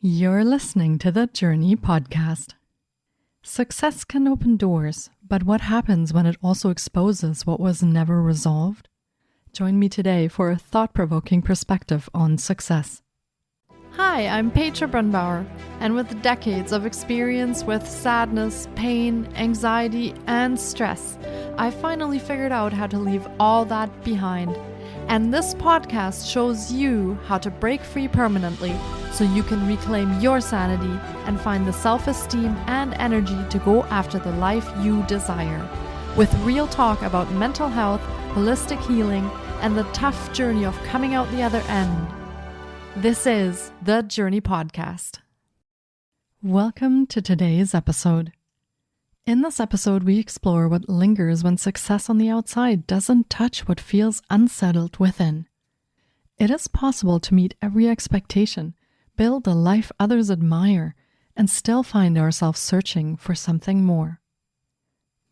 You're listening to the Jōrni Podcast. Success can open doors, but what happens when it also exposes what was never resolved? Join me today for a thought-provoking perspective on success. Hi, I'm Petra Brunbauer, and with decades of experience with sadness, pain, anxiety, and stress, I finally figured out how to leave all that behind. And this podcast shows you how to break free permanently so you can reclaim your sanity and find the self-esteem and energy to go after the life you desire. With real talk about mental health, holistic healing, and the tough journey of coming out the other end. This is the Jōrni Podcast. Welcome to today's episode. In this episode, we explore what lingers when success on the outside doesn't touch what feels unsettled within. It is possible to meet every expectation, build a life others admire, and still find ourselves searching for something more.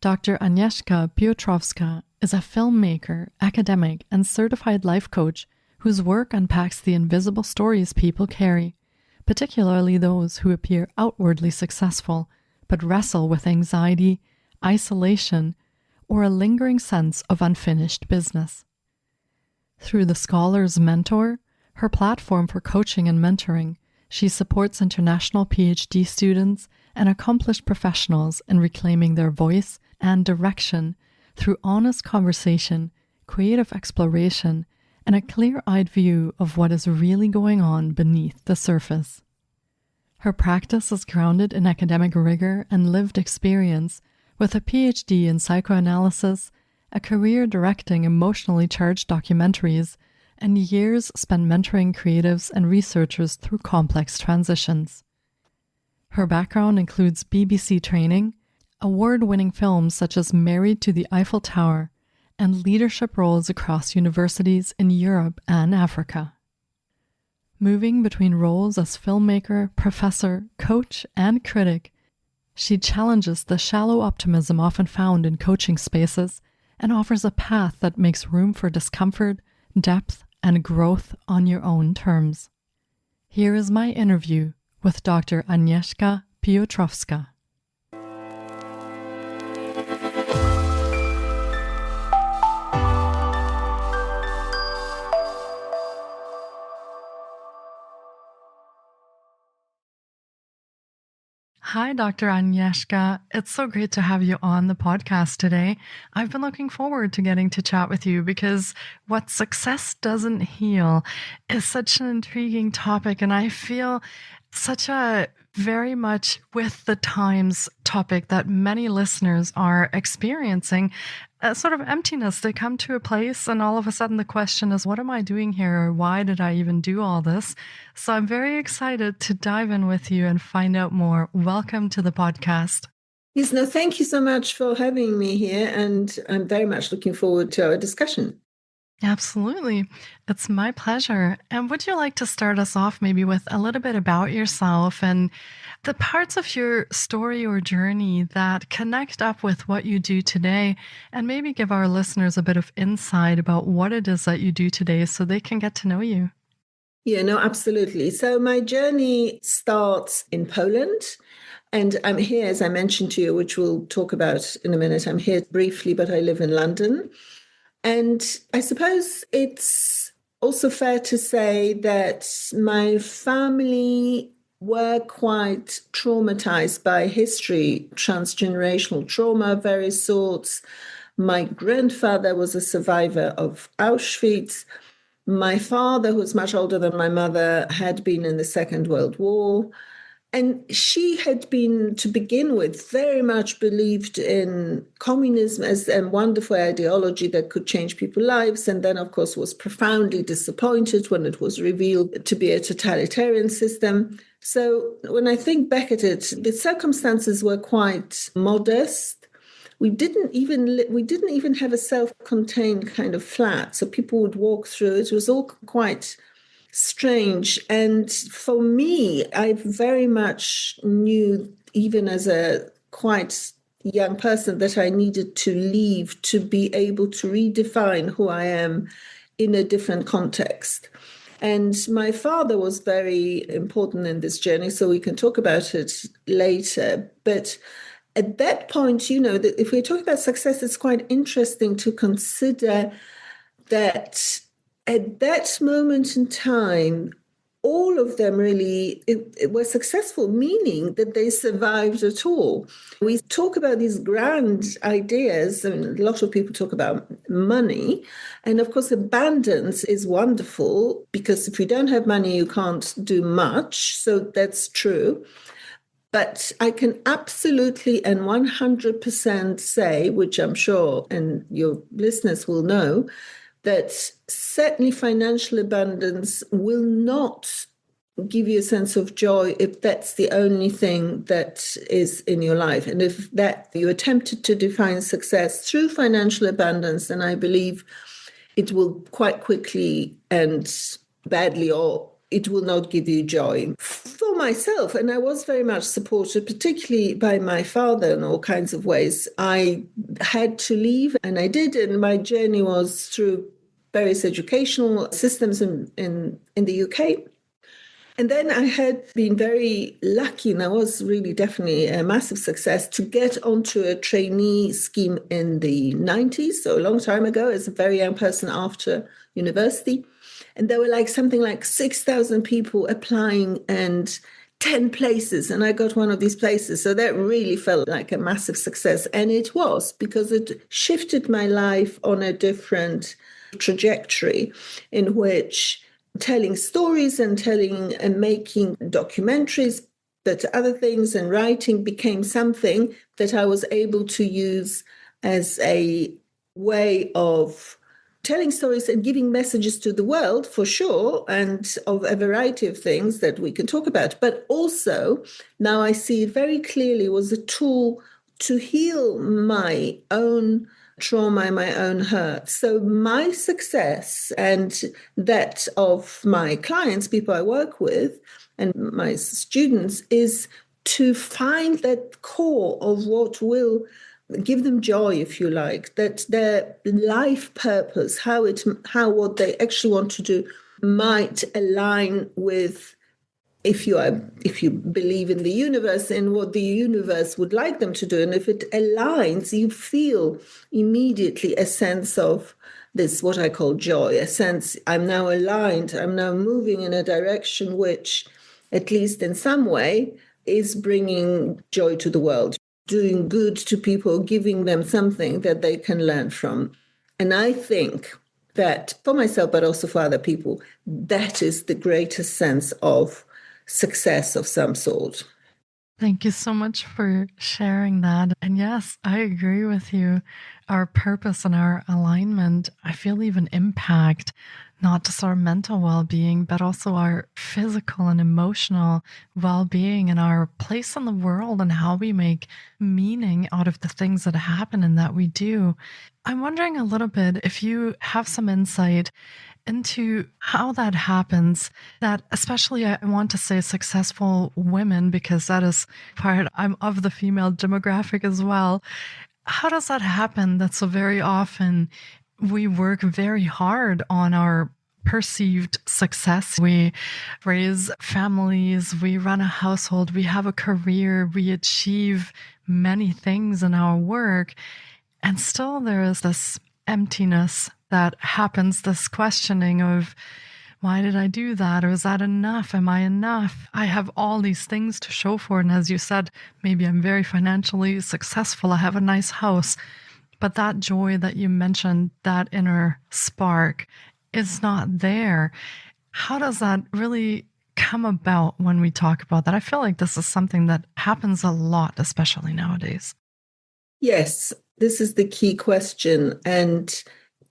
Dr. Agnieszka Piotrowska is a filmmaker, academic, and certified life coach whose work unpacks the invisible stories people carry, particularly those who appear outwardly successful but wrestle with anxiety, isolation, or a lingering sense of unfinished business. Through the Scholar's Mentor, her platform for coaching and mentoring, she supports international PhD students and accomplished professionals in reclaiming their voice and direction through honest conversation, creative exploration, and a clear-eyed view of what is really going on beneath the surface. Her practice is grounded in academic rigor and lived experience, with a PhD in psychoanalysis, a career directing emotionally charged documentaries, and years spent mentoring creatives and researchers through complex transitions. Her background includes BBC training, award-winning films such as Married to the Eiffel Tower, and leadership roles across universities in Europe and Africa. Moving between roles as filmmaker, professor, coach, and critic, she challenges the shallow optimism often found in coaching spaces and offers a path that makes room for discomfort, depth, and growth on your own terms. Here is my interview with Dr. Agnieszka Piotrowska. Hi, Dr. Agnieszka. It's so great to have you on the podcast today. I've been looking forward to getting to chat with you because what success doesn't heal is such an intriguing topic, and I feel such a very much with the times topic that many listeners are experiencing. A sort of emptiness. They come to a place and all of a sudden the question is, what am I doing here? Or why did I even do all this? So I'm very excited to dive in with you and find out more. Welcome to the podcast. Yes, no, thank you so much for having me here. And I'm very much looking forward to our discussion. Absolutely. It's my pleasure. And would you like to start us off maybe with a little bit about yourself and the parts of your story or journey that connect up with what you do today, and maybe give our listeners a bit of insight about what it is that you do today so they can get to know you? Yeah, no, absolutely. So my journey starts in Poland. And I'm here, as I mentioned to you, which we'll talk about in a minute. I'm here briefly, but I live in London. And I suppose it's also fair to say that my family were quite traumatized by history, transgenerational trauma of various sorts. My grandfather was a survivor of Auschwitz. My father, who was much older than my mother, had been in the Second World War. And she had been, to begin with, very much believed in communism as a wonderful ideology that could change people's lives. And then, of course, was profoundly disappointed when it was revealed to be a totalitarian system. So when I think back at it, the circumstances were quite modest. We didn't even have a self-contained kind of flat. So people would walk through. It was all quite strange. And for me, I very much knew, even as a quite young person, that I needed to leave to be able to redefine who I am in a different context. And my father was very important in this journey, so we can talk about it later. But at that point, that if we're talking about success, it's quite interesting to consider that at that moment in time, all of them really it were successful, meaning that they survived at all. We talk about these grand ideas, and a lot of people talk about money. And of course, abundance is wonderful because if you don't have money, you can't do much. So that's true. But I can absolutely and 100% say, which I'm sure, and your listeners will know, that certainly financial abundance will not give you a sense of joy if that's the only thing that is in your life. And if that you attempted to define success through financial abundance, then I believe it will quite quickly and badly, or it will not give you joy. For myself, and I was very much supported, particularly by my father in all kinds of ways, I had to leave, and I did, and my journey was through various educational systems in the UK. And then I had been very lucky, and I was really definitely a massive success, to get onto a trainee scheme in the 90s, so a long time ago, as a very young person after university. And there were something like 6,000 people applying and 10 places, and I got one of these places. So that really felt like a massive success. And it was, because it shifted my life on a different trajectory, in which telling stories and making documentaries, but other things, and writing became something that I was able to use as a way of telling stories and giving messages to the world, for sure, and of a variety of things that we can talk about. But also, now I see it very clearly, was a tool to heal my own trauma, my own hurt. So my success and that of my clients, people I work with, and my students, is to find that core of what will give them joy, if you like, that their life purpose, how what they actually want to do might align with, if you believe in the universe, in what the universe would like them to do. And if it aligns, you feel immediately a sense of this, what I call joy, a sense, I'm now aligned, I'm now moving in a direction which, at least in some way, is bringing joy to the world, doing good to people, giving them something that they can learn from. And I think that for myself, but also for other people, that is the greatest sense of success of some sort. Thank you so much for sharing that. And yes, I agree with you. Our purpose and our alignment, I feel, even impact not just our mental well-being, but also our physical and emotional well-being and our place in the world and how we make meaning out of the things that happen and that we do. I'm wondering a little bit if you have some insight into how that happens, that especially I want to say successful women, because that is part, I'm of the female demographic as well. How does that happen that so very often we work very hard on our perceived success? We raise families, we run a household, we have a career, we achieve many things in our work, and still there is this emptiness that happens, this questioning of, why did I do that? Or is that enough? Am I enough? I have all these things to show for. And as you said, maybe I'm very financially successful. I have a nice house. But that joy that you mentioned, that inner spark, is not there. How does that really come about when we talk about that? I feel like this is something that happens a lot, especially nowadays. Yes, this is the key question. And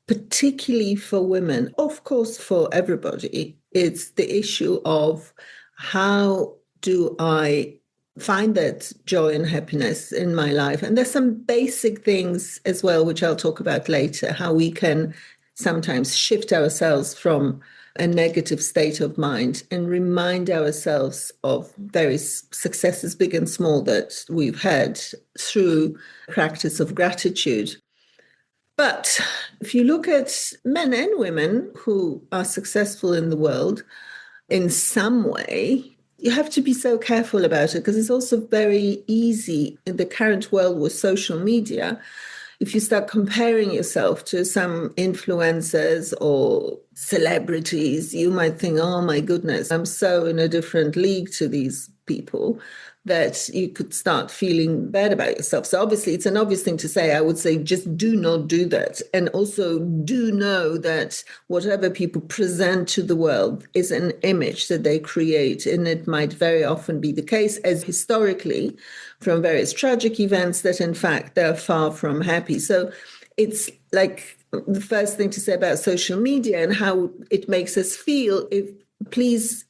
particularly for women, of course, for everybody, it's the issue of, how do I find that joy and happiness in my life? And there's some basic things as well, which I'll talk about later, how we can sometimes shift ourselves from a negative state of mind and remind ourselves of various successes, big and small, that we've had through practice of gratitude. But if you look at men and women who are successful in the world in some way, you have to be so careful about it because it's also very easy in the current world with social media. If you start comparing yourself to some influencers or celebrities, you might think, oh my goodness, I'm so in a different league to these people, that you could start feeling bad about yourself. So obviously it's an obvious thing to say. I would say just do not do that. And also do know that whatever people present to the world is an image that they create. And it might very often be the case, as historically from various tragic events, that in fact they're far from happy. So it's like the first thing to say about social media and how it makes us feel. If please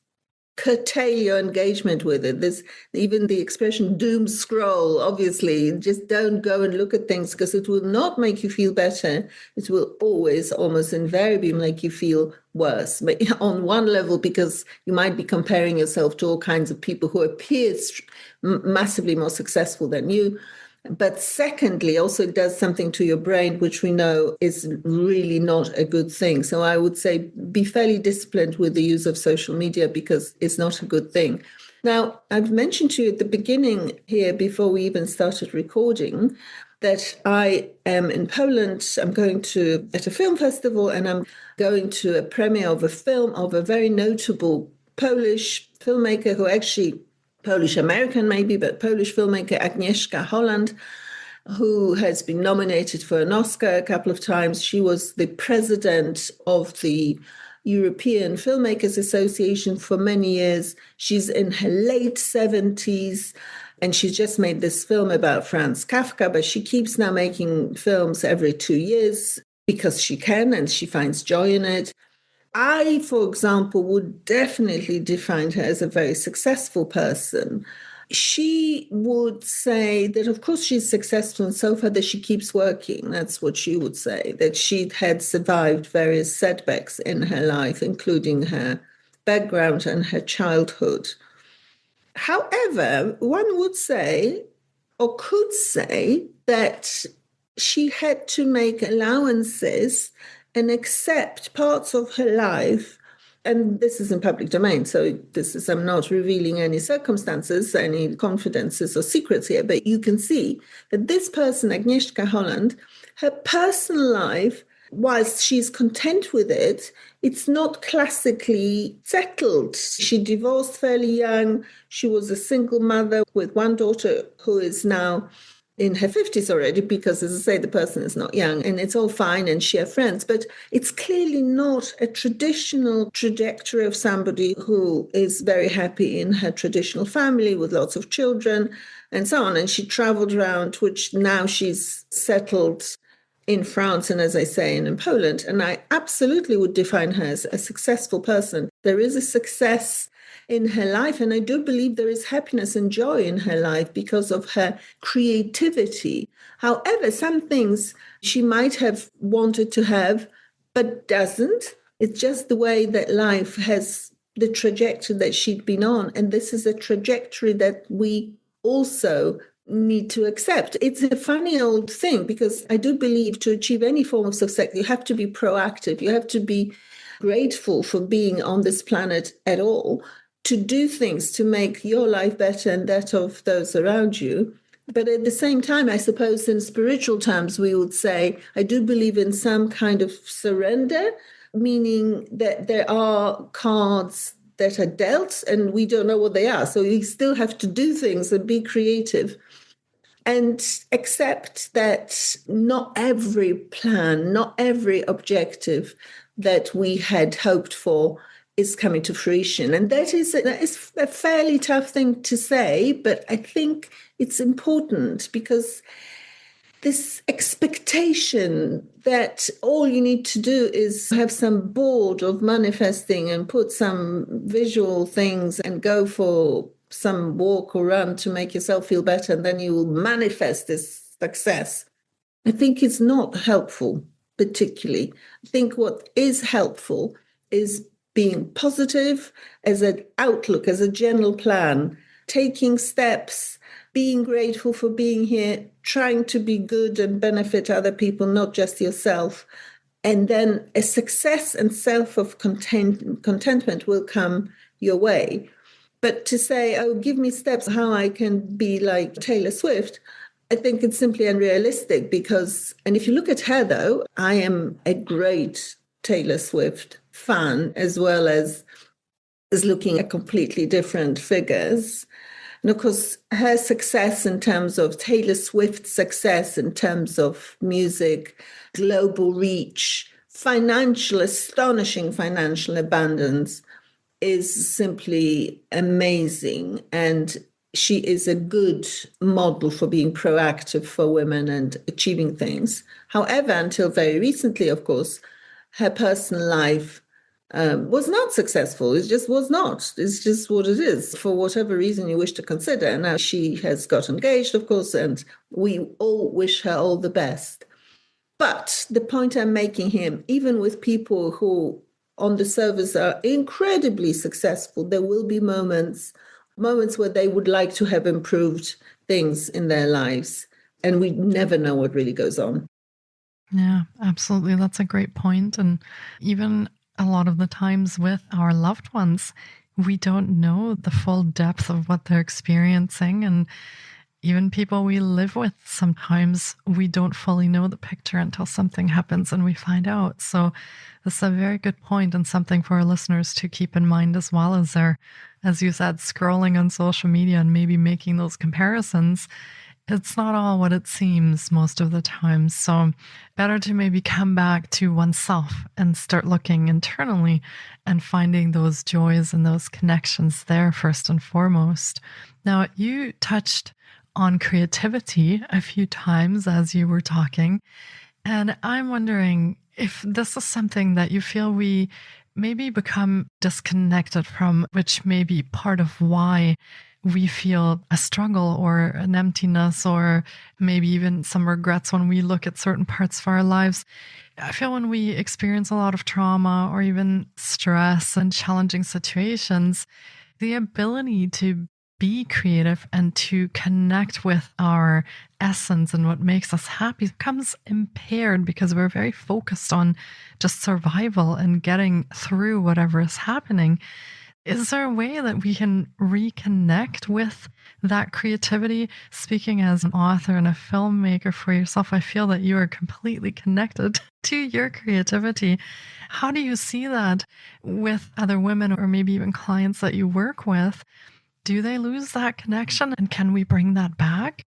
curtail your engagement with it. There's even the expression doom scroll, obviously. Just don't go and look at things because it will not make you feel better. It will always, almost invariably, make you feel worse. But on one level, because you might be comparing yourself to all kinds of people who appear massively more successful than you. But secondly, also it does something to your brain, which we know is really not a good thing. So I would say be fairly disciplined with the use of social media because it's not a good thing. Now, I've mentioned to you at the beginning here, before we even started recording, that I am in Poland. I'm going at a film festival, and I'm going to a premiere of a film of a very notable Polish filmmaker who actually Polish-American maybe, but Polish filmmaker Agnieszka Holland, who has been nominated for an Oscar a couple of times. She was the president of the European Filmmakers Association for many years. She's in her late 70s, and she's just made this film about Franz Kafka, but she keeps now making films every 2 years because she can, and she finds joy in it. I, for example, would definitely define her as a very successful person. She would say that, of course, she's successful and so far that she keeps working. That's what she would say, that she had survived various setbacks in her life, including her background and her childhood. However, one would say, or could say, that she had to make allowances and accept parts of her life. And this is in public domain, so I'm not revealing any circumstances, any confidences or secrets here, but you can see that this person, Agnieszka Holland, her personal life, whilst she's content with it, it's not classically settled. She divorced fairly young. She was a single mother with one daughter who is now in her 50s already, because, as I say, the person is not young, and it's all fine and she has friends, but it's clearly not a traditional trajectory of somebody who is very happy in her traditional family with lots of children and so on. And she traveled around, which now she's settled in France and, as I say, in Poland. And I absolutely would define her as a successful person. There is a success in her life, and I do believe there is happiness and joy in her life because of her creativity. However, some things she might have wanted to have, but doesn't. It's just the way that life has the trajectory that she'd been on. And this is a trajectory that we also need to accept. It's a funny old thing, because I do believe to achieve any form of success, you have to be proactive. You have to be grateful for being on this planet at all, to do things to make your life better and that of those around you. But at the same time, I suppose in spiritual terms, we would say, I do believe in some kind of surrender, meaning that there are cards that are dealt and we don't know what they are. So we still have to do things and be creative and accept that not every plan, not every objective that we had hoped for is coming to fruition. And that is a fairly tough thing to say, but I think it's important, because this expectation that all you need to do is have some board of manifesting and put some visual things and go for some walk or run to make yourself feel better, and then you will manifest this success, I think it's not helpful particularly. I think what is helpful is being positive as an outlook, as a general plan, taking steps being grateful for being here, trying to be good and benefit other people, not just yourself. And then a success and self of contentment will come your way. But to say, oh, give me steps how I can be like Taylor Swift, I think it's simply unrealistic because, and if you look at her though, I am a great Taylor Swift fan as well as looking at completely different figures. And of course, her success in terms of Taylor Swift's success in terms of music, global reach, astonishing financial abundance is simply amazing. And she is a good model for being proactive for women and achieving things. However, until very recently, of course, her personal life was not successful. It just was not. It's just what it is, for whatever reason you wish to consider. And now she has got engaged, of course, and we all wish her all the best. But the point I'm making here, even with people who on the surface are incredibly successful, there will be moments where they would like to have improved things in their lives. And we never know what really goes on. Yeah, absolutely. That's a great point. And even a lot of the times with our loved ones, we don't know the full depth of what they're experiencing. And even people we live with, sometimes we don't fully know the picture until something happens and we find out. So this is a very good point and something for our listeners to keep in mind as well as they're, as you said, scrolling on social media and maybe making those comparisons. It's not all what it seems most of the time. So better to maybe come back to oneself and start looking internally and finding those joys and those connections there first and foremost. Now, you touched on creativity a few times as you were talking. And I'm wondering if this is something that you feel we maybe become disconnected from, which may be part of why we feel a struggle or an emptiness or maybe even some regrets when we look at certain parts of our lives. I feel when we experience a lot of trauma or even stress and challenging situations, the ability to be creative and to connect with our essence and what makes us happy becomes impaired because we're very focused on just survival and getting through whatever is happening. Is there a way that we can reconnect with that creativity? Speaking as an author and a filmmaker for yourself, I feel that you are completely connected to your creativity. How do you see that with other women or maybe even clients that you work with? Do they lose that connection and can we bring that back?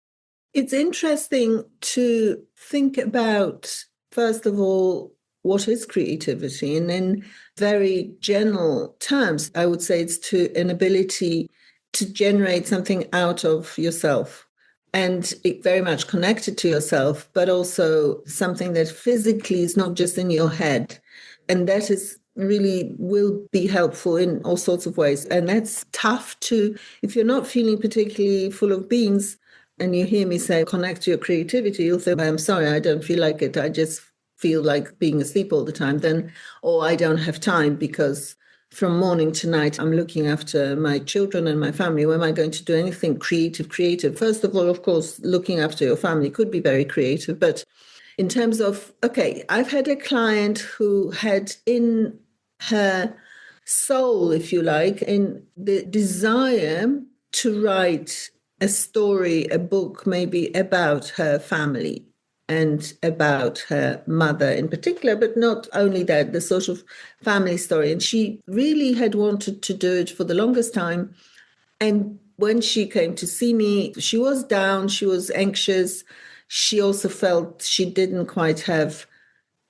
It's interesting to think about, first of all, what is creativity? And in very general terms, I would say it's an ability to generate something out of yourself and it very much connected to yourself, but also something that physically is not just in your head. And that is really will be helpful in all sorts of ways. And that's tough to, if you're not feeling particularly full of beans and you hear me say, connect to your creativity, you'll think, I'm sorry, I don't feel like it. I just feel like being asleep all the time then, or I don't have time because from morning to night, I'm looking after my children and my family. When am I going to do anything creative? First of all, of course, looking after your family could be very creative. But in terms of, okay, I've had a client who had in her soul, if you like, in the desire to write a story, a book, maybe about her family and about her mother in particular, but not only that, the sort of family story. And she really had wanted to do it for the longest time. And when she came to see me, she was down, she was anxious. She also felt she didn't quite have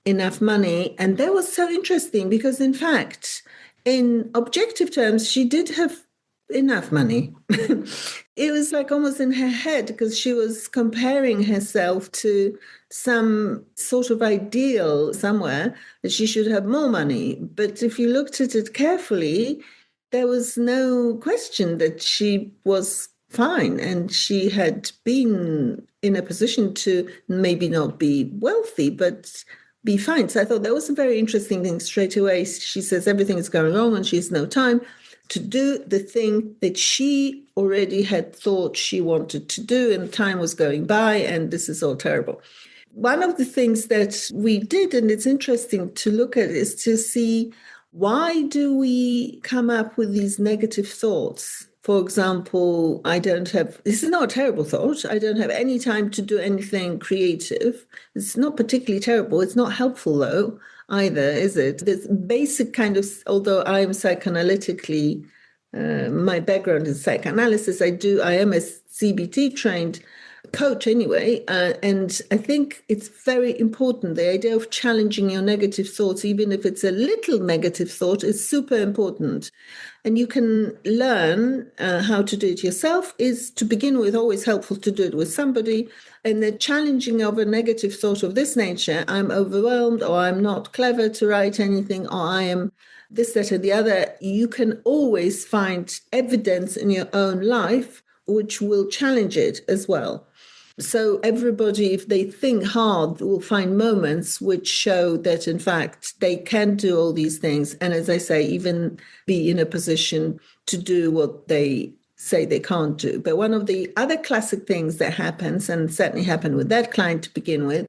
enough money. And that was so interesting because, in fact, in objective terms, she did have enough money. It was like almost in her head because she was comparing herself to some sort of ideal somewhere that she should have more money. But if you looked at it carefully, there was no question that she was fine and she had been in a position to maybe not be wealthy, but be fine. So I thought that was a very interesting thing straight away. She says everything is going wrong and she has no time to do the thing that she already had thought she wanted to do, and time was going by, and this is all terrible. One of the things that we did, and it's interesting to look at, is to see, why do we come up with these negative thoughts? For example, this is not a terrible thought. I don't have any time to do anything creative. It's not particularly terrible. It's not helpful, though, either, is it? This basic kind of, although I am psychoanalytically, my background is psychoanalysis, I am a CBT trained coach anyway, and I think it's very important. The idea of challenging your negative thoughts, even if it's a little negative thought, is super important. And you can learn how to do it yourself. Is to begin with always helpful to do it with somebody. And the challenging of a negative thought of this nature, I'm overwhelmed, or I'm not clever to write anything, or I am this, that, and the other, you can always find evidence in your own life which will challenge it as well. So everybody, if they think hard, will find moments which show that, in fact, they can do all these things. And as I say, even be in a position to do what they say they can't do. But one of the other classic things that happens, and certainly happened with that client to begin with,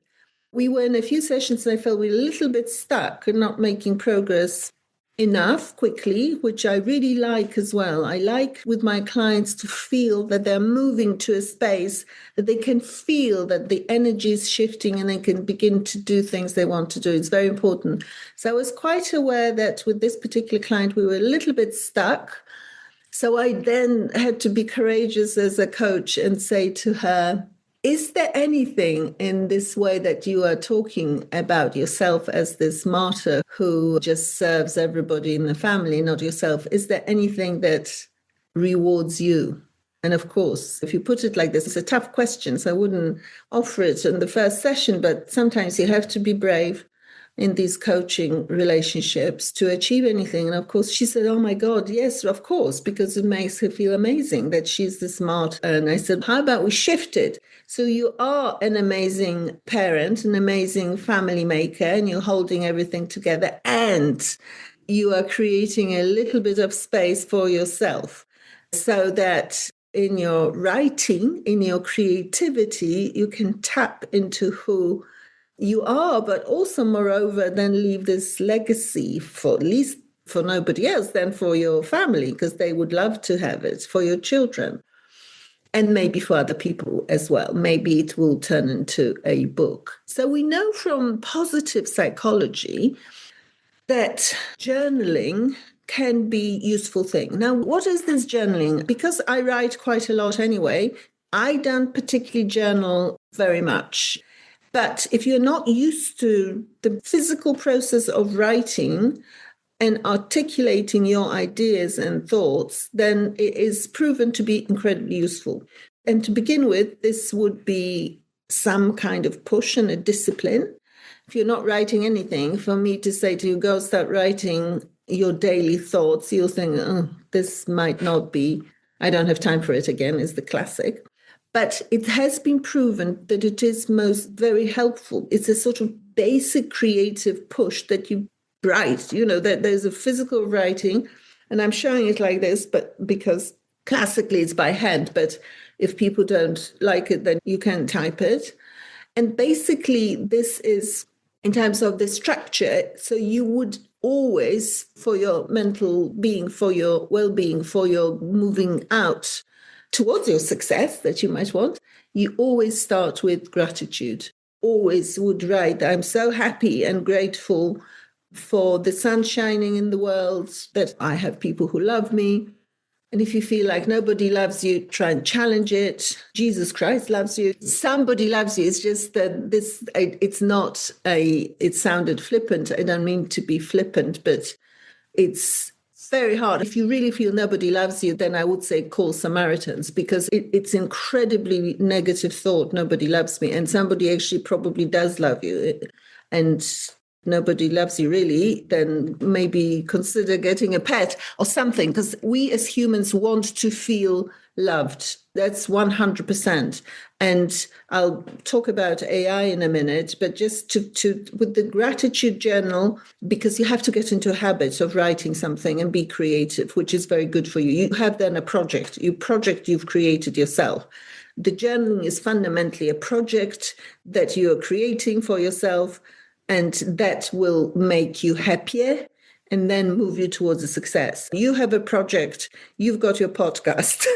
we were in a few sessions and I felt we were a little bit stuck and not making progress enough quickly, which I really like as well. I like with my clients to feel that they're moving to a space that they can feel that the energy is shifting and they can begin to do things they want to do. It's very important. So I was quite aware that with this particular client, we were a little bit stuck. So I then had to be courageous as a coach and say to her, is there anything in this way that you are talking about yourself as this martyr who just serves everybody in the family, not yourself? Is there anything that rewards you? And of course, if you put it like this, it's a tough question, so I wouldn't offer it in the first session, but sometimes you have to be brave in these coaching relationships to achieve anything. And of course, she said, oh my God, yes, of course, because it makes her feel amazing that she's the smart. And I said, how about we shift it? So you are an amazing parent, an amazing family maker, and you're holding everything together, and you are creating a little bit of space for yourself so that in your writing, in your creativity, you can tap into who you are, but also, moreover, then leave this legacy for at least for nobody else than for your family, because they would love to have it, for your children, and maybe for other people as well. Maybe it will turn into a book. So we know from positive psychology that journaling can be a useful thing. Now, what is this journaling? Because I write quite a lot anyway, I don't particularly journal very much. But if you're not used to the physical process of writing and articulating your ideas and thoughts, then it is proven to be incredibly useful. And to begin with, this would be some kind of push and a discipline. If you're not writing anything, for me to say to you, go start writing your daily thoughts, you'll think, oh, this might not be, I don't have time for it again, is the classic. But it has been proven that it is most very helpful. It's a sort of basic creative push that you write, that there's a physical writing. And I'm showing it like this, but because classically it's by hand. But if people don't like it, then you can type it. And basically this is in terms of the structure. So you would always, for your mental being, for your well-being, for your moving out towards your success that you might want, you always start with gratitude. Always would write, I'm so happy and grateful for the sun shining in the world, that I have people who love me. And if you feel like nobody loves you, try and challenge it. Jesus Christ loves you. Somebody loves you. It's just that it sounded flippant. I don't mean to be flippant, but it's very hard. If you really feel nobody loves you, then I would say call Samaritans, because it's incredibly negative thought, nobody loves me. And somebody actually probably does love you. And nobody loves you really, then maybe consider getting a pet or something, because we as humans want to feel loved. That's 100%. And I'll talk about AI in a minute, but just to with the gratitude journal, because you have to get into a habit of writing something and be creative, which is very good for you. You have then a project you've created yourself. The journaling is fundamentally a project that you are creating for yourself, and that will make you happier and then move you towards a success. You have a project, you've got your podcast,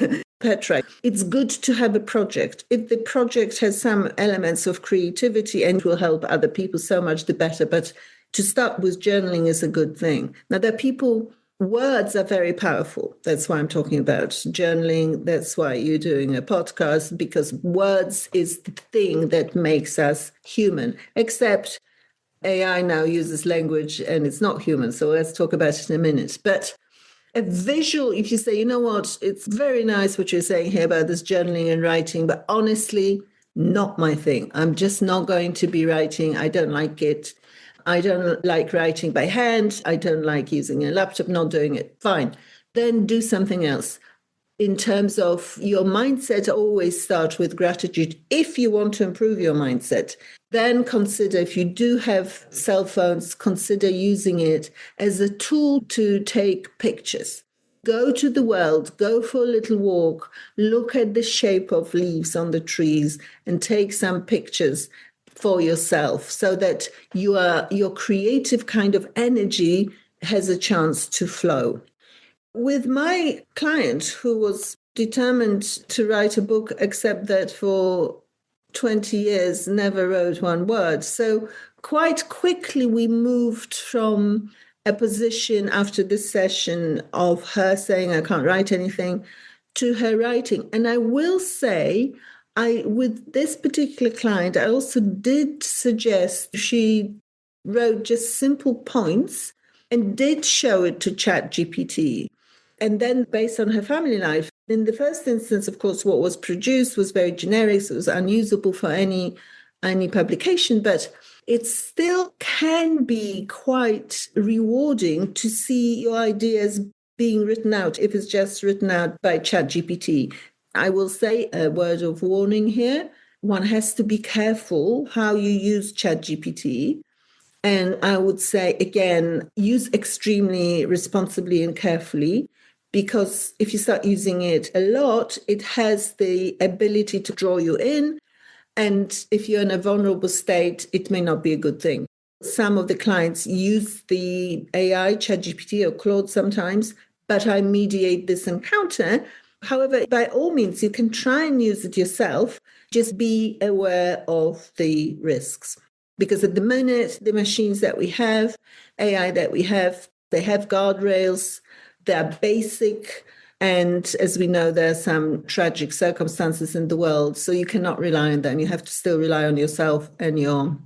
Petra. It's good to have a project. If the project has some elements of creativity and will help other people, so much the better. But to start with journaling is a good thing. Now, there are people, words are very powerful. That's why I'm talking about journaling. That's why you're doing a podcast, because words is the thing that makes us human, except AI now uses language and it's not human. So let's talk about it in a minute. But a visual, if you say, you know what, it's very nice what you're saying here about this journaling and writing, but honestly, not my thing. I'm just not going to be writing. I don't like it. I don't like writing by hand. I don't like using a laptop, not doing it. Fine. Then do something else. In terms of your mindset, always start with gratitude. If you want to improve your mindset, then consider, if you do have cell phones, consider using it as a tool to take pictures. Go to the world, go for a little walk, look at the shape of leaves on the trees and take some pictures for yourself, so that your creative kind of energy has a chance to flow. With my client, who was determined to write a book, except that for 20 years never wrote one word. So quite quickly we moved from a position after this session of her saying, I can't write anything, to her writing. And I will say, with this particular client, I also did suggest she wrote just simple points and did show it to ChatGPT. And then based on her family life, in the first instance, of course, what was produced was very generic. So it was unusable for any publication, but it still can be quite rewarding to see your ideas being written out if it's just written out by ChatGPT. I will say a word of warning here. One has to be careful how you use ChatGPT. And I would say, again, use extremely responsibly and carefully, because if you start using it a lot, it has the ability to draw you in. And if you're in a vulnerable state, it may not be a good thing. Some of the clients use the AI, ChatGPT or Claude sometimes, but I mediate this encounter. However, by all means, you can try and use it yourself. Just be aware of the risks. Because at the minute, the machines that we have, AI that we have, they have guardrails, they're basic. And as we know, there are some tragic circumstances in the world. So you cannot rely on them. You have to still rely on yourself and your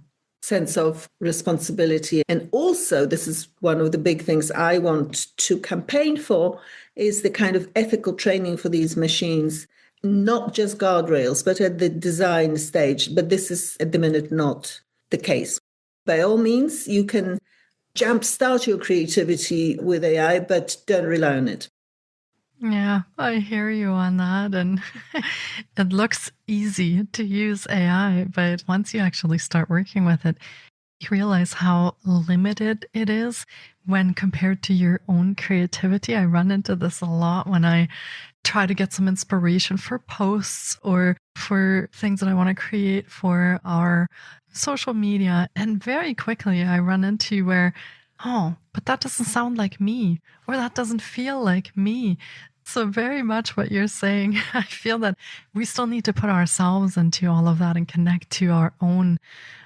sense of responsibility. And also, this is one of the big things I want to campaign for, is the kind of ethical training for these machines, not just guardrails, but at the design stage. But this is at the minute not the case. By all means, you can jumpstart your creativity with AI, but don't rely on it. Yeah, I hear you on that. And it looks easy to use AI, but once you actually start working with it, you realize how limited it is when compared to your own creativity. I run into this a lot when I try to get some inspiration for posts or for things that I want to create for our social media. And very quickly I run into where, oh, but that doesn't sound like me, or that doesn't feel like me. So very much what you're saying, I feel that we still need to put ourselves into all of that and connect to our own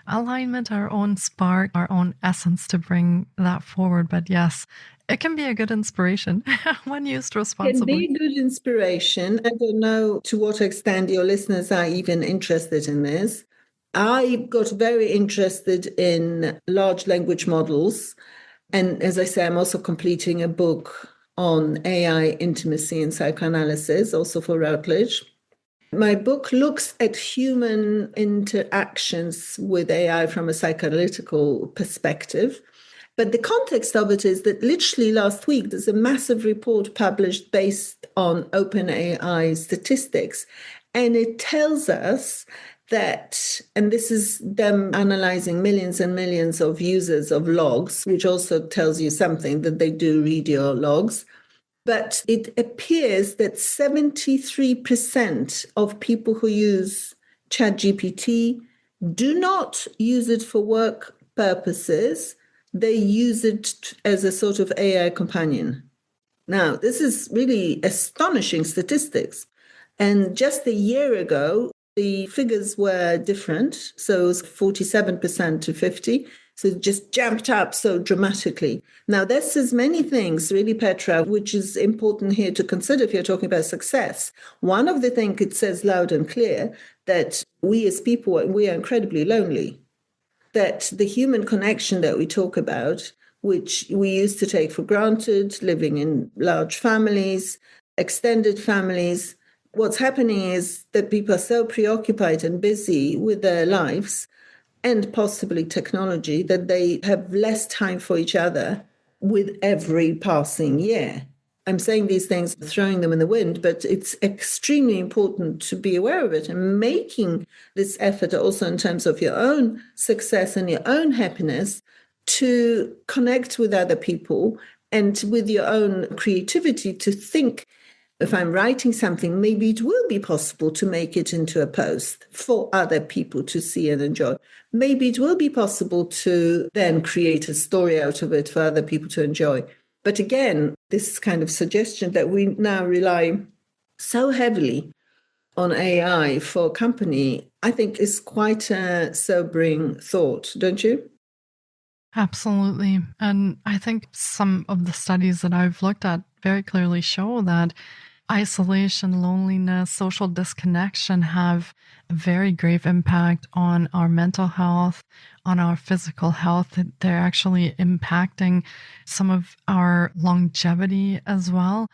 alignment, our own spark, our own essence to bring that forward. But yes, it can be a good inspiration when used responsibly. It can be a good inspiration. I don't know to what extent your listeners are even interested in this. I got very interested in large language models. And as I say, I'm also completing a book on AI intimacy and psychoanalysis, also for Routledge. My book looks at human interactions with AI from a psychoanalytical perspective. But the context of it is that literally last week, there's a massive report published based on OpenAI statistics. And it tells us that, and this is them analyzing millions and millions of users of logs, which also tells you something that they do read your logs. But it appears that 73% of people who use ChatGPT do not use it for work purposes. They use it as a sort of AI companion. Now, this is really astonishing statistics. And just a year ago, the figures were different. So it was 47% to 50%. So it just jumped up so dramatically. Now, this says many things, really, Petra, which is important here to consider if you're talking about success. One of the things it says loud and clear that we as people, we are incredibly lonely. That the human connection that we talk about, which we used to take for granted, living in large families, extended families, what's happening is that people are so preoccupied and busy with their lives and possibly technology that they have less time for each other with every passing year. I'm saying these things, throwing them in the wind, but it's extremely important to be aware of it and making this effort also in terms of your own success and your own happiness to connect with other people and with your own creativity to think, if I'm writing something, maybe it will be possible to make it into a post for other people to see and enjoy. Maybe it will be possible to then create a story out of it for other people to enjoy. But again, this kind of suggestion that we now rely so heavily on AI for company, I think is quite a sobering thought, don't you? Absolutely. And I think some of the studies that I've looked at very clearly show that isolation, loneliness, social disconnection have a very grave impact on our mental health, on our physical health. They're actually impacting some of our longevity as well.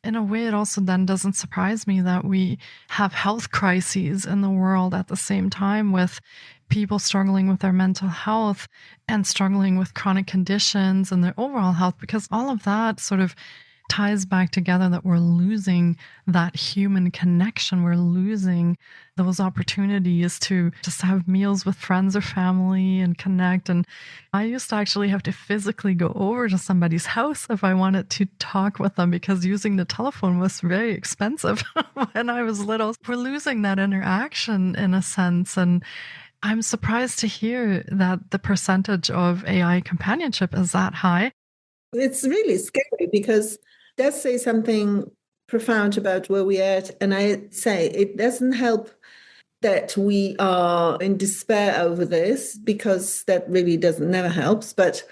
In a way, it also then doesn't surprise me that we have health crises in the world at the same time, with people struggling with their mental health and struggling with chronic conditions and their overall health, because all of that sort of ties back together, that we're losing that human connection. We're losing those opportunities to just have meals with friends or family and connect. And I used to actually have to physically go over to somebody's house if I wanted to talk with them, because using the telephone was very expensive when I was little. We're losing that interaction in a sense. And I'm surprised to hear that the percentage of AI companionship is that high. It's really scary because it does say something profound about where we are at. And I say it doesn't help that we are in despair over this, because that really never helps. But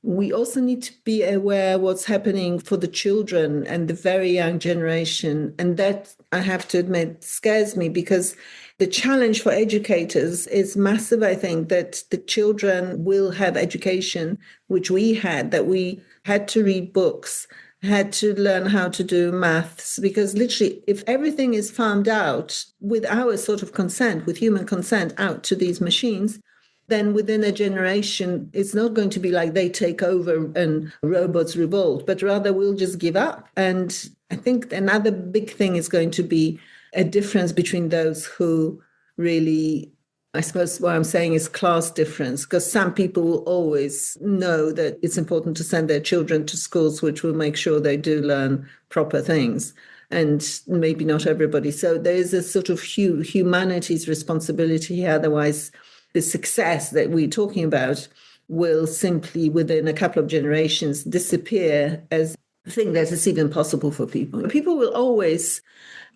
we also need to be aware what's happening for the children and the very young generation. And that, I have to admit, scares me, because the challenge for educators is massive. I think that the children will have education, which we had, that we had to read books, had to learn how to do maths, because literally if everything is farmed out with our sort of consent, with human consent out to these machines, then within a generation, it's not going to be like they take over and robots revolt, but rather we'll just give up. And I think another big thing is going to be a difference between those who really, I suppose what I'm saying is class difference, because some people will always know that it's important to send their children to schools which will make sure they do learn proper things, and maybe not everybody. So there is a sort of humanity's responsibility here. Otherwise, the success that we're talking about will simply, within a couple of generations, disappear as a thing that is even possible for people. People will always...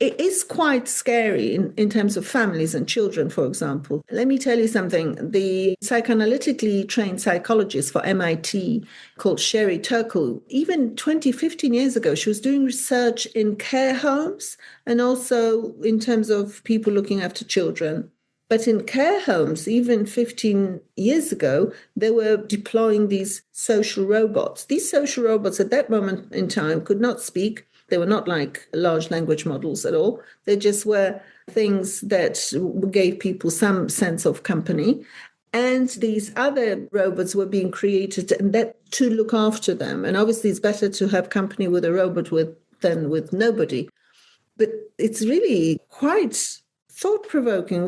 It is quite scary in terms of families and children, for example. Let me tell you something. The psychoanalytically trained psychologist for MIT called Sherry Turkle, even 15 years ago, she was doing research in care homes and also in terms of people looking after children. But in care homes, even 15 years ago, they were deploying these social robots. These social robots at that moment in time could not speak. They were not like large language models at all. They just were things that gave people some sense of company. And these other robots were being created and that to look after them. And obviously it's better to have company with a robot than with nobody. But it's really quite thought-provoking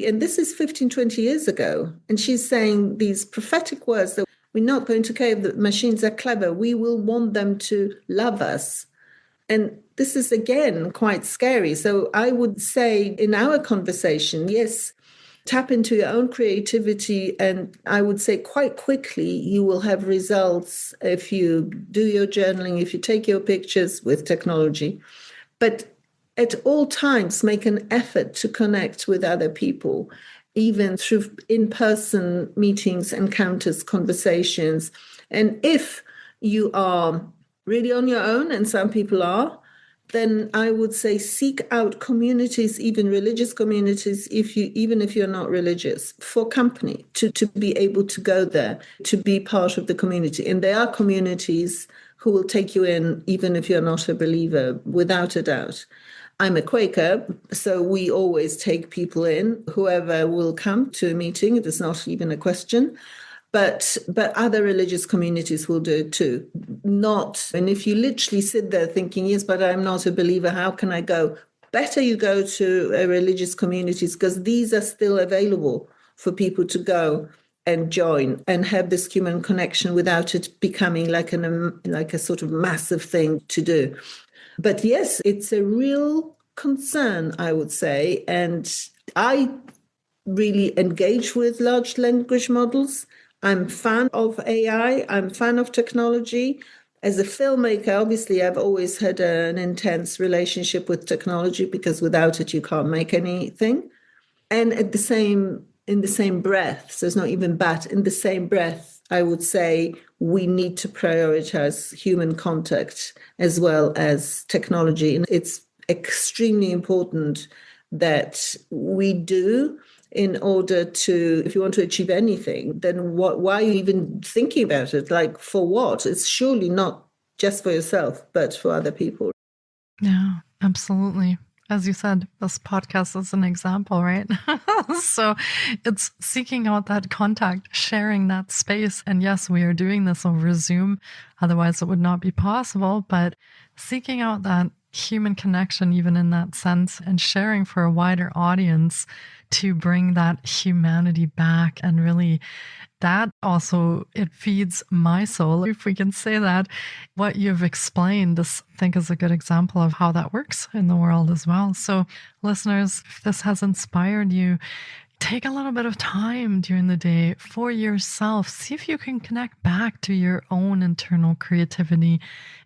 and this is 15, 20 years ago, and she's saying these prophetic words that we're not going to care if the machines are clever. We will want them to love us. And this is, again, quite scary. So I would say in our conversation, yes, tap into your own creativity. And I would say quite quickly, you will have results if you do your journaling, if you take your pictures with technology. But at all times, make an effort to connect with other people, even through in-person meetings, encounters, conversations. And if you are really on your own, and some people are, then I would say seek out communities, even religious communities, even if you're not religious, for company, to be able to go there, to be part of the community. And there are communities who will take you in, even if you're not a believer, without a doubt. I'm a Quaker, so we always take people in, whoever will come to a meeting. It is not even a question. But other religious communities will do it too. And if you literally sit there thinking, yes, but I'm not a believer, how can I go? Better you go to religious communities, because these are still available for people to go and join and have this human connection without it becoming like a sort of massive thing to do. But yes, it's a real concern, I would say. And I really engage with large language models. I'm a fan of AI. I'm a fan of technology. As a filmmaker, obviously, I've always had an intense relationship with technology, because without it, you can't make anything. And in the same breath, so it's not even but, in the same breath, I would say we need to prioritize human contact as well as technology. And it's extremely important that we do, in order to, if you want to achieve anything, then why are you even thinking about it? Like, for what? It's surely not just for yourself, but for other people. Yeah, absolutely. As you said, this podcast is an example, right? So it's seeking out that contact, sharing that space. And yes, we are doing this over Zoom. Otherwise, it would not be possible. But seeking out that human connection, even in that sense, and sharing for a wider audience to bring that humanity back. And really, that also, it feeds my soul, if we can say that. What you've explained, this, I think, is a good example of how that works in the world as well. So listeners, if this has inspired you, take a little bit of time during the day for yourself. See if you can connect back to your own internal creativity.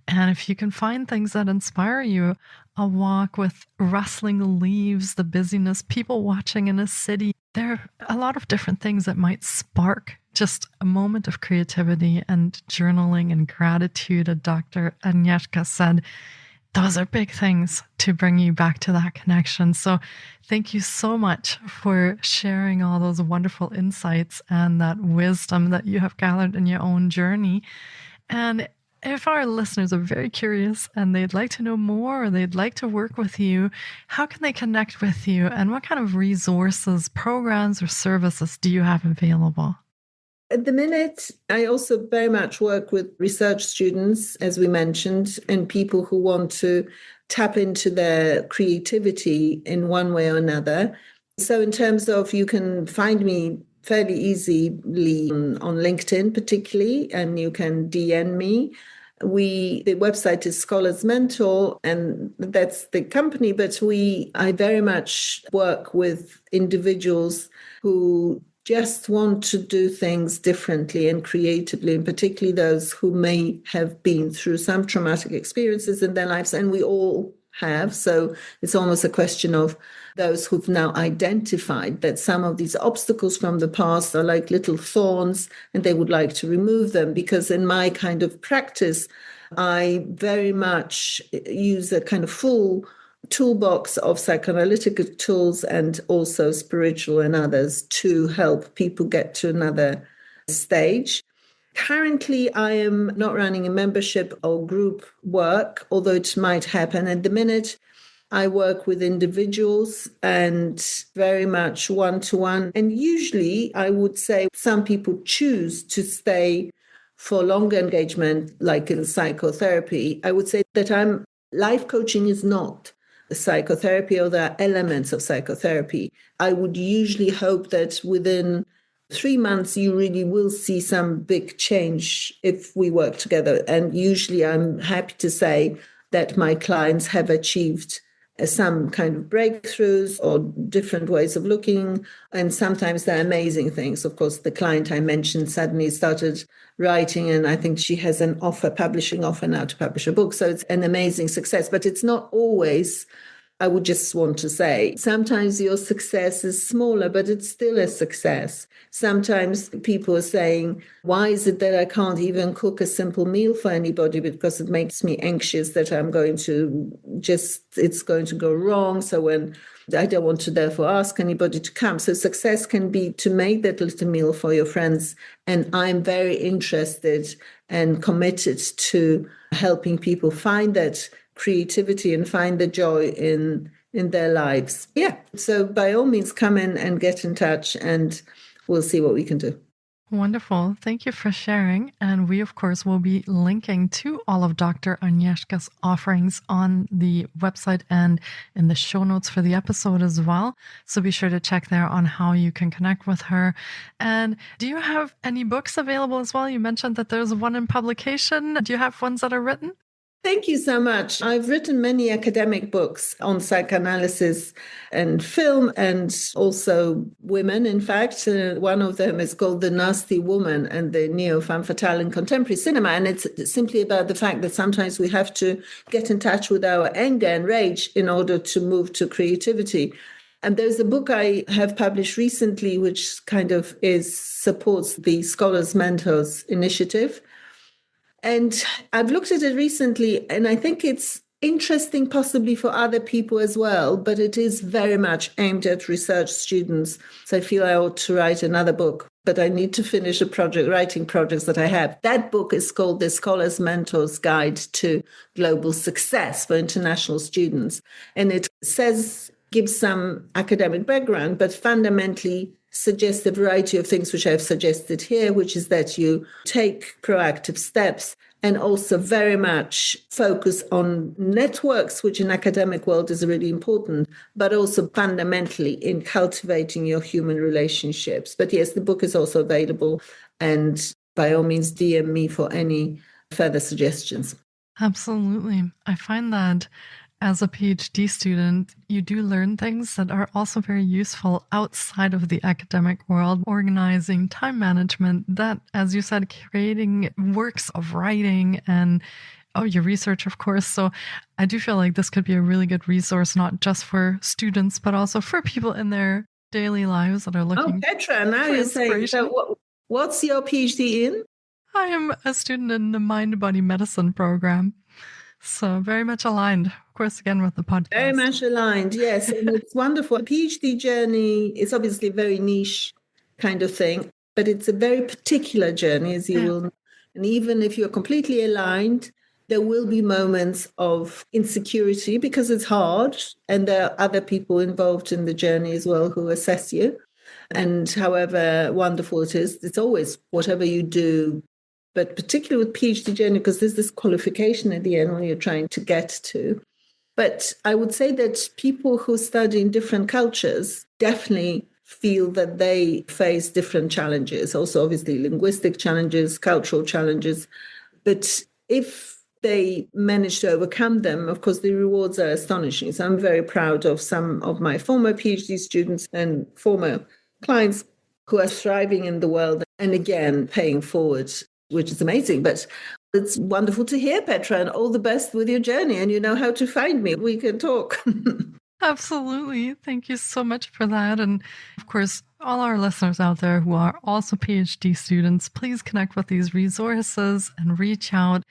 And if you can find things that inspire you, a walk with rustling leaves, the busyness, people watching in a city. There are a lot of different things that might spark just a moment of creativity and journaling and gratitude. As Dr. Agnieszka said, those are big things to bring you back to that connection. So thank you so much for sharing all those wonderful insights and that wisdom that you have gathered in your own journey. And if our listeners are very curious and they'd like to know more, or they'd like to work with you, how can they connect with you? And what kind of resources, programs, or services do you have available? At the minute, I also very much work with research students, as we mentioned, and people who want to tap into their creativity in one way or another. So in terms of, you can find me fairly easily on LinkedIn particularly, and you can DM me. The website is Scholars Mentor, and that's the company, but I very much work with individuals who just want to do things differently and creatively, and particularly those who may have been through some traumatic experiences in their lives, and we all have. So it's almost a question of those who've now identified that some of these obstacles from the past are like little thorns, and they would like to remove them. Because in my kind of practice, I very much use a kind of full toolbox of psychoanalytic tools and also spiritual and others to help people get to another stage. Currently, I am not running a membership or group work, although it might happen. At the minute, I work with individuals and very much one-to-one. And usually, I would say some people choose to stay for longer engagement, like in psychotherapy. I would say that life coaching is not psychotherapy, or there are elements of psychotherapy. I would usually hope that within 3 months, you really will see some big change if we work together. And usually I'm happy to say that my clients have achieved some kind of breakthroughs or different ways of looking. And sometimes they're amazing things. Of course, the client I mentioned suddenly started writing, and I think she has an publishing offer now to publish a book. So it's an amazing success, but it's not always. I would just want to say, sometimes your success is smaller, but it's still a success. Sometimes people are saying, why is it that I can't even cook a simple meal for anybody? Because it makes me anxious that it's going to go wrong. So when I don't want to therefore ask anybody to come. So success can be to make that little meal for your friends. And I'm very interested and committed to helping people find that creativity and find the joy in their lives. Yeah. So by all means, come in and get in touch, and we'll see what we can do. Wonderful. Thank you for sharing. And we, of course, will be linking to all of Dr. Agnieszka's offerings on the website and in the show notes for the episode as well. So be sure to check there on how you can connect with her. And do you have any books available as well? You mentioned that there's one in publication. Do you have ones that are written? Thank you so much. I've written many academic books on psychoanalysis and film, and also women. In fact, one of them is called The Nasty Woman and the Neo-Femme Fatale in Contemporary Cinema. And it's simply about the fact that sometimes we have to get in touch with our anger and rage in order to move to creativity. And there's a book I have published recently, which kind of supports the Scholars Mentors initiative. And I've looked at it recently, and I think it's interesting possibly for other people as well, but it is very much aimed at research students. So I feel I ought to write another book, but I need to finish writing projects that I have. That book is called The Scholar's Mentor's Guide to Global Success for International Students. And it gives some academic background, but fundamentally suggests a variety of things which I've suggested here, which is that you take proactive steps and also very much focus on networks, which in academic world is really important, but also fundamentally in cultivating your human relationships. But yes, the book is also available, and by all means, DM me for any further suggestions. Absolutely. I find that as a PhD student, you do learn things that are also very useful outside of the academic world, organizing time management, that, as you said, creating works of writing and your research, of course. So I do feel like this could be a really good resource, not just for students, but also for people in their daily lives that are looking. Oh, Petra, now you're saying, so what's your PhD in? I am a student in the mind-body medicine program. So very much aligned, of course, again, with the podcast. Very much aligned, yes. And it's wonderful. A PhD journey is obviously a very niche kind of thing, but it's a very particular journey, as you will know. And even if you're completely aligned, there will be moments of insecurity because it's hard. And there are other people involved in the journey as well who assess you. And however wonderful it is, it's always whatever you do, but particularly with PhD journey, because there's this qualification at the end when you're trying to get to. But I would say that people who study in different cultures definitely feel that they face different challenges, also obviously linguistic challenges, cultural challenges. But if they manage to overcome them, of course, the rewards are astonishing. So I'm very proud of some of my former PhD students and former clients who are thriving in the world and again, paying forward, which is amazing. But it's wonderful to hear, Petra, and all the best with your journey. And you know how to find me. We can talk. Absolutely. Thank you so much for that. And of course, all our listeners out there who are also PhD students, please connect with these resources and reach out.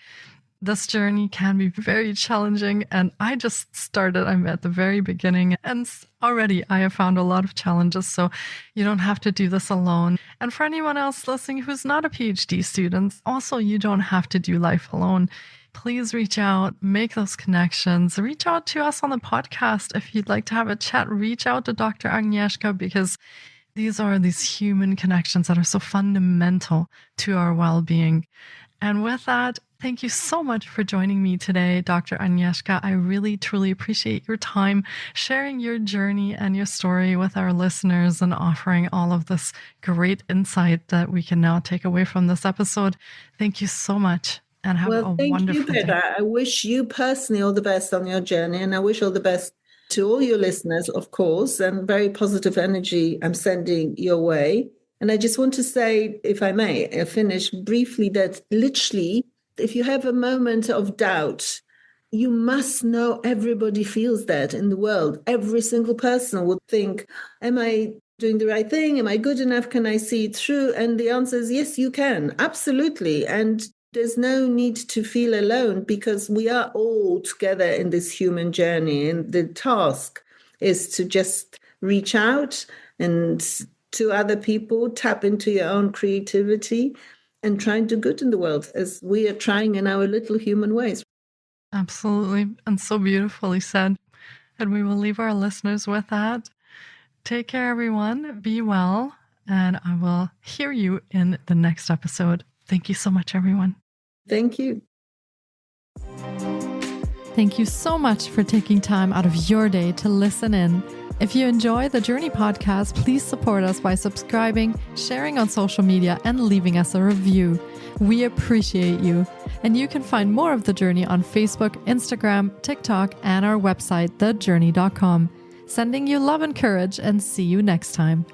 This journey can be very challenging, and I just started. I'm at the very beginning, and already I have found a lot of challenges, so you don't have to do this alone. And for anyone else listening who's not a PhD student, also you don't have to do life alone. Please reach out, make those connections, reach out to us on the podcast. If you'd like to have a chat, reach out to Dr. Agnieszka, because these are these human connections that are so fundamental to our well-being. And with that, thank you so much for joining me today, Dr. Agnieszka. I really, truly appreciate your time, sharing your journey and your story with our listeners and offering all of this great insight that we can now take away from this episode. Thank you so much, and have a wonderful day. Thank you, Petra. I wish you personally all the best on your journey, and I wish all the best to all your listeners, of course, and very positive energy I'm sending your way. And I just want to say, if I may, finish briefly that literally, if you have a moment of doubt, you must know everybody feels that in the world. Every single person would think, am I doing the right thing? Am I good enough? Can I see it through? And the answer is yes, you can. Absolutely. And there's no need to feel alone, because we are all together in this human journey. And the task is to just reach out and to other people, tap into your own creativity, and try and do good in the world as we are trying in our little human ways. Absolutely. And so beautifully said. And we will leave our listeners with that. Take care, everyone. Be well. And I will hear you in the next episode. Thank you so much, everyone. Thank you. Thank you so much for taking time out of your day to listen in. If you enjoy the Jōrni Podcast, please support us by subscribing, sharing on social media, and leaving us a review. We appreciate you. And you can find more of The Jōrni on Facebook, Instagram, TikTok, and our website, thejōrni.com. Sending you love and courage, and see you next time.